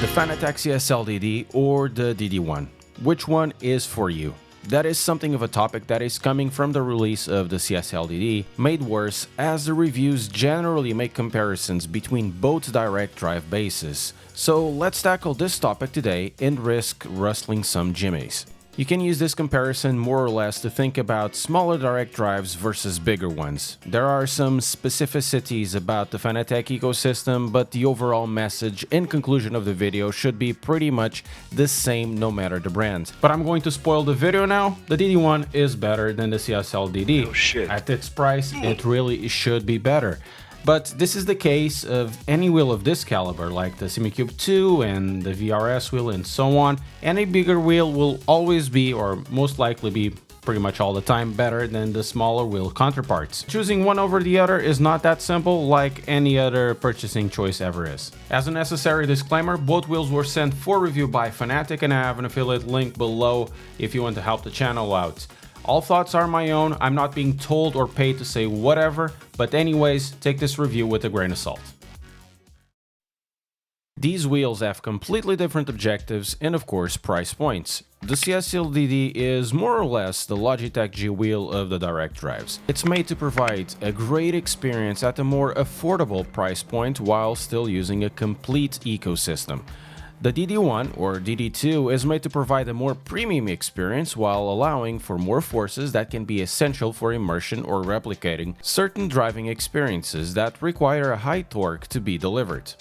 The Fanatec CSL DD or the DD1. Which one is for you? That is something of a topic that is coming from the release of the CSL DD, made worse as the reviews generally make comparisons between both direct drive bases. So let's tackle this topic today and risk rustling some jimmies. You can use this comparison more or less to think about smaller direct drives versus bigger ones. There are some specificities about the Fanatec ecosystem, but the overall message and conclusion of the video should be pretty much the same no matter the brand. But I'm going to spoil the video now. The DD1 is better than the CSL DD. Oh shit. At its price, it really should be better. But this is the case of any wheel of this caliber, like the SemiCube 2 and the VRS wheel and so on. Any bigger wheel will always be, or most likely be, pretty much all the time better than the smaller wheel counterparts. Choosing one over the other is not that simple, like any other purchasing choice ever is. As a necessary disclaimer, both wheels were sent for review by Fanatec, and I have an affiliate link below if you want to help the channel out. All thoughts are my own, I'm not being told or paid to say whatever, but anyways, take this review with a grain of salt. These wheels have completely different objectives and of course price points. The CSL DD is more or less the Logitech G wheel of the direct drives. It's made to provide a great experience at a more affordable price point while still using a complete ecosystem. The DD1 or DD2 is made to provide a more premium experience while allowing for more forces that can be essential for immersion or replicating certain driving experiences that require a high torque to be delivered.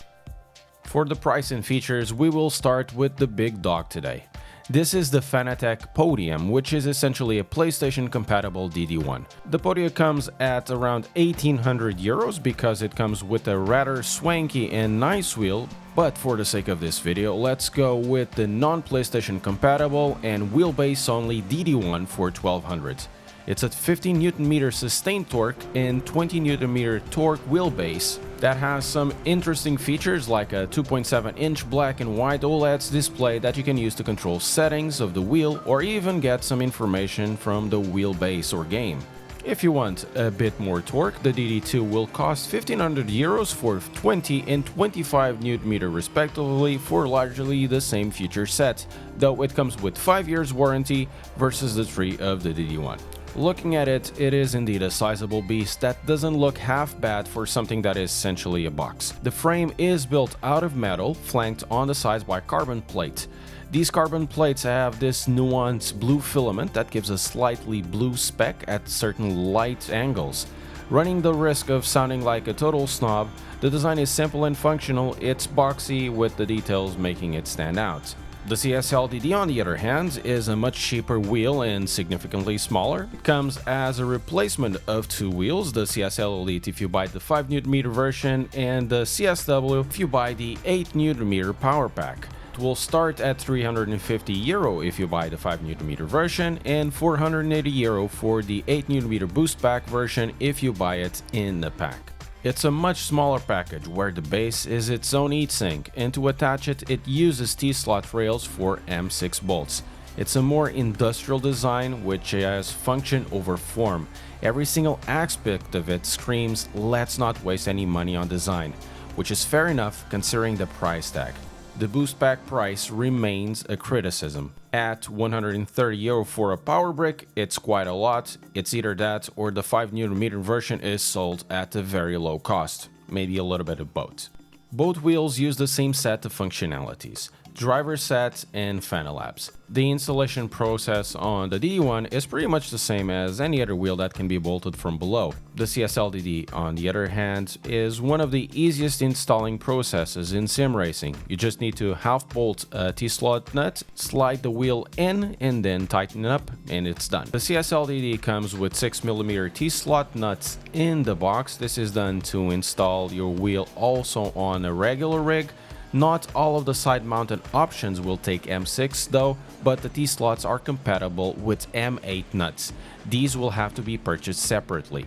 For the price and features, we will start with the big dog today. This is the Fanatec Podium, which is essentially a PlayStation-compatible DD1. The Podium comes at around 1800 euros because it comes with a rather swanky and nice wheel, but for the sake of this video, let's go with the non-PlayStation compatible and wheelbase-only DD1 for 1200. It's at 15 Nm sustained torque and 20 Nm torque wheelbase that has some interesting features like a 2.7-inch black and white OLED display that you can use to control settings of the wheel or even get some information from the wheelbase or game. If you want a bit more torque, the DD2 will cost 1500 euros for 20 and 25 Nm respectively for largely the same feature set, though it comes with 5 years warranty versus the 3 of the DD1. Looking at it, it is indeed a sizable beast that doesn't look half bad for something that is essentially a box. The frame is built out of metal, flanked on the sides by carbon plate. These carbon plates have this nuanced blue filament that gives a slightly blue speck at certain light angles. Running the risk of sounding like a total snob, the design is simple and functional, it's boxy with the details making it stand out. The CSL DD, on the other hand, is a much cheaper wheel and significantly smaller. It comes as a replacement of two wheels, the CSL Elite if you buy the 5 Nm version and the CSW if you buy the 8 Nm power pack. It will start at 350 euro if you buy the 5 Nm version and 480 euro for the 8 Nm boost pack version if you buy it in the pack. It's a much smaller package where the base is its own heatsink, and to attach it, it uses T-slot rails for M6 bolts. It's a more industrial design which has function over form. Every single aspect of it screams, let's not waste any money on design, which is fair enough considering the price tag. The boost pack price remains a criticism. At 130 euro for a power brick, it's quite a lot. It's either that or the 5 Nm version is sold at a very low cost, maybe a little bit of both. Both wheels use the same set of functionalities: driver set and fan labs. The installation process on the DD1 is pretty much the same as any other wheel that can be bolted from below. The CSL DD, on the other hand, is one of the easiest installing processes in sim racing. You just need to half bolt a T-slot nut, slide the wheel in, and then tighten it up, and it's done. The CSL DD comes with 6mm T-slot nuts in the box. This is done to install your wheel also on a regular rig. Not all of the side-mounted options will take M6 though, but the T-slots are compatible with M8 nuts. These will have to be purchased separately.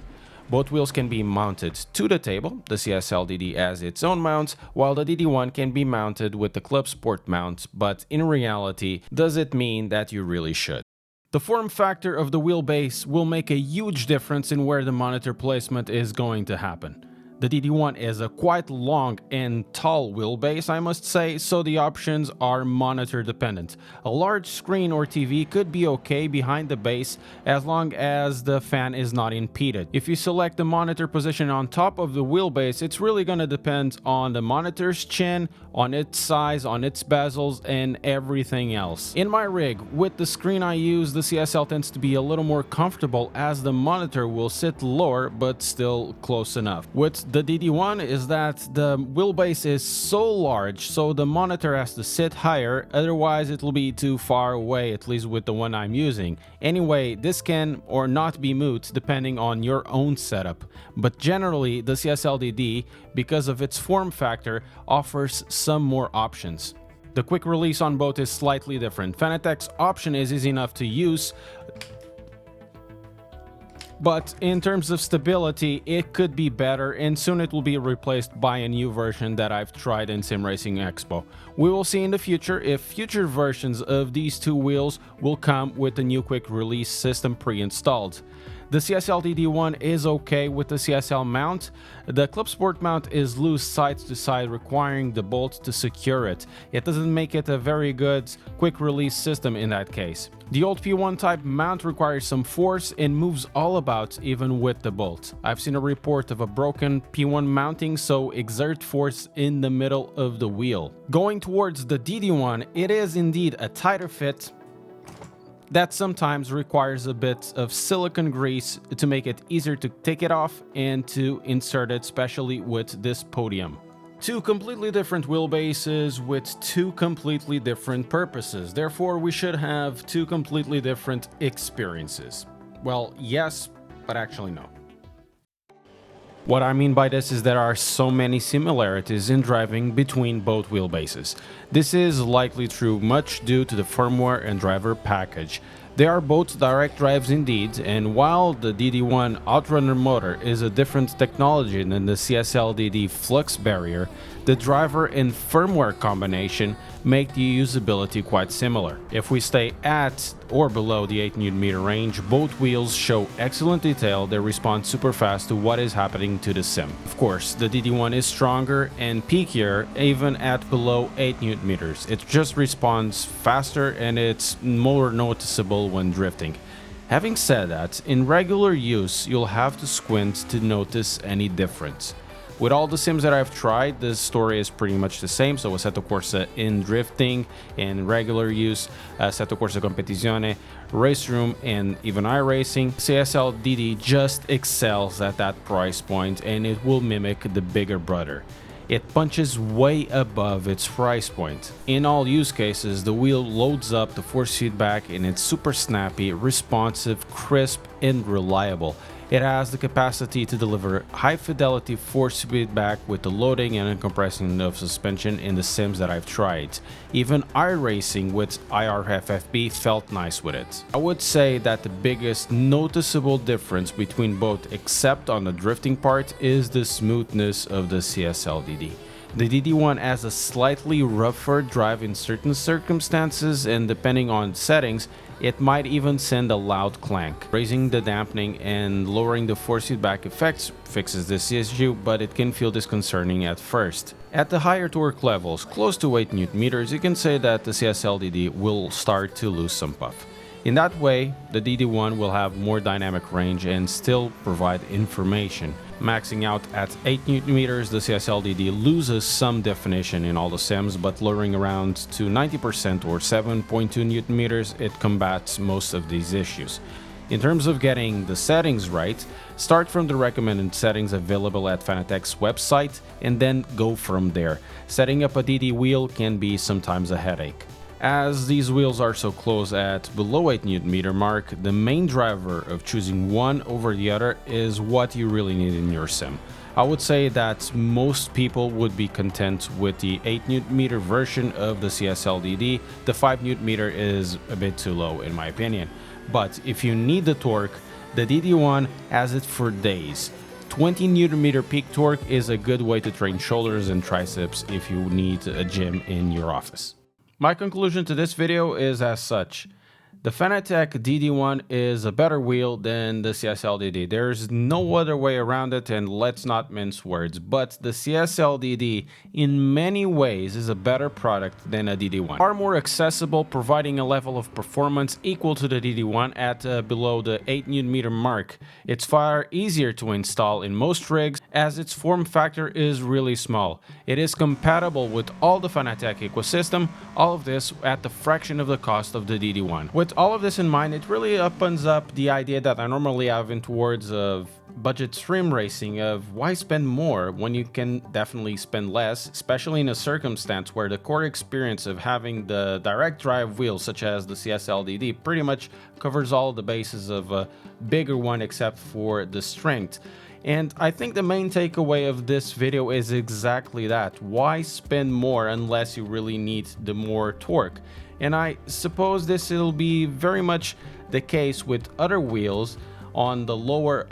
Both wheels can be mounted to the table. The CSL DD has its own mount, while the DD1 can be mounted with the Club Sport mount, but in reality, does it mean that you really should? The form factor of the wheelbase will make a huge difference in where the monitor placement is going to happen. The DD1 is a quite long and tall wheelbase, I must say, so the options are monitor dependent. A large screen or TV could be okay behind the base as long as the fan is not impeded. If you select the monitor position on top of the wheelbase, it's really gonna depend on the monitor's chin, on its size, on its bezels, and everything else. In my rig, with the screen I use, the CSL tends to be a little more comfortable as the monitor will sit lower but still close enough. With the DD1 is that the wheelbase is so large, so the monitor has to sit higher, otherwise it will be too far away, at least with the one I'm using. Anyway, this can or not be moot depending on your own setup, but generally the CSL DD, because of its form factor, offers some more options. The quick release on both is slightly different. Fanatec's option is easy enough to use, but in terms of stability, it could be better, and soon it will be replaced by a new version that I've tried in Sim Racing Expo. We will see in the future if future versions of these two wheels will come with a new quick release system pre-installed. The CSL DD1 is okay with the CSL mount. The Club Sport mount is loose side to side, requiring the bolt to secure it. It doesn't make it a very good quick release system in that case. The old P1 type mount requires some force and moves all about even with the bolt. I've seen a report of a broken P1 mounting, so exert force in the middle of the wheel. Going towards the DD1, it is indeed a tighter fit that sometimes requires a bit of silicone grease to make it easier to take it off and to insert it, especially with this podium. Two completely different wheelbases with two completely different purposes. Therefore, we should have two completely different experiences. Well, yes, but actually no. What I mean by this is there are so many similarities in driving between both wheelbases. This is likely true much due to the firmware and driver package. They are both direct drives indeed, and while the DD1 Outrunner motor is a different technology than the CSL DD flux barrier, the driver and firmware combination make the usability quite similar. If we stay at or below the 8 Nm range, both wheels show excellent detail. They respond super fast to what is happening to the sim. Of course, the DD1 is stronger and peakier even at below 8 Nm. It just responds faster and it's more noticeable when drifting. Having said that, in regular use, you'll have to squint to notice any difference. With all the sims that I've tried, the story is pretty much the same. So Assetto Corsa in drifting, in regular use, Assetto Corsa Competizione, Race Room, and even iRacing, CSL DD just excels at that price point and it will mimic the bigger brother. It punches way above its price point. In all use cases, the wheel loads up the force feedback and it's super snappy, responsive, crisp, and reliable. It has the capacity to deliver high-fidelity force feedback with the loading and uncompressing of suspension in the sims that I've tried. Even iRacing with IRFFB felt nice with it. I would say that the biggest noticeable difference between both, except on the drifting part, is the smoothness of the CSL DD. The DD1 has a slightly rougher drive in certain circumstances, and depending on settings, it might even send a loud clank. Raising the dampening and lowering the force feedback effects fixes this issue, but it can feel disconcerting at first. At the higher torque levels, close to 8 Nm, you can say that the CSL DD will start to lose some puff. In that way, the DD1 will have more dynamic range and still provide information. Maxing out at 8 Nm, the CSL DD loses some definition in all the sims, but lowering around to 90% or 7.2 Nm, it combats most of these issues. In terms of getting the settings right, start from the recommended settings available at Fanatec's website and then go from there. Setting up a DD wheel can be sometimes a headache. As these wheels are so close at below 8 Nm mark, the main driver of choosing one over the other is what you really need in your sim. I would say that most people would be content with the 8 Nm version of the CSL DD. The 5 Nm is a bit too low in my opinion. But if you need the torque, the DD1 has it for days. 20 Nm peak torque is a good way to train shoulders and triceps if you need a gym in your office. My conclusion to this video is as such. The Fanatec DD1 is a better wheel than the CSL DD. There's no other way around it, and let's not mince words. But the CSL DD, in many ways, is a better product than a DD1. Far more accessible, providing a level of performance equal to the DD1 at below the 8 Nm mark. It's far easier to install in most rigs, as its form factor is really small. It is compatible with all the Fanatec ecosystem, all of this at the fraction of the cost of the DD1. With all of this in mind, it really opens up the idea that I normally have in towards of budget stream racing of why spend more when you can definitely spend less, especially in a circumstance where the core experience of having the direct drive wheels such as the CSL DD pretty much covers all the bases of a bigger one except for the strength. And I think the main takeaway of this video is exactly that. Why spend more unless you really need the more torque? And I suppose this will be very much the case with other wheels on the lower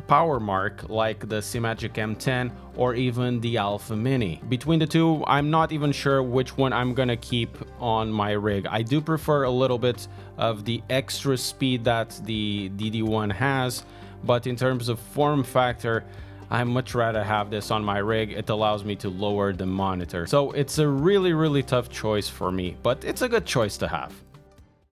power mark, like the C-Magic M10 or even the Alpha Mini. Between the two, I'm not even sure which one I'm gonna keep on my rig. I do prefer a little bit of the extra speed that the DD1 has, but in terms of form factor, I much rather have this on my rig. It allows me to lower the monitor. So it's a really tough choice for me, but it's a good choice to have.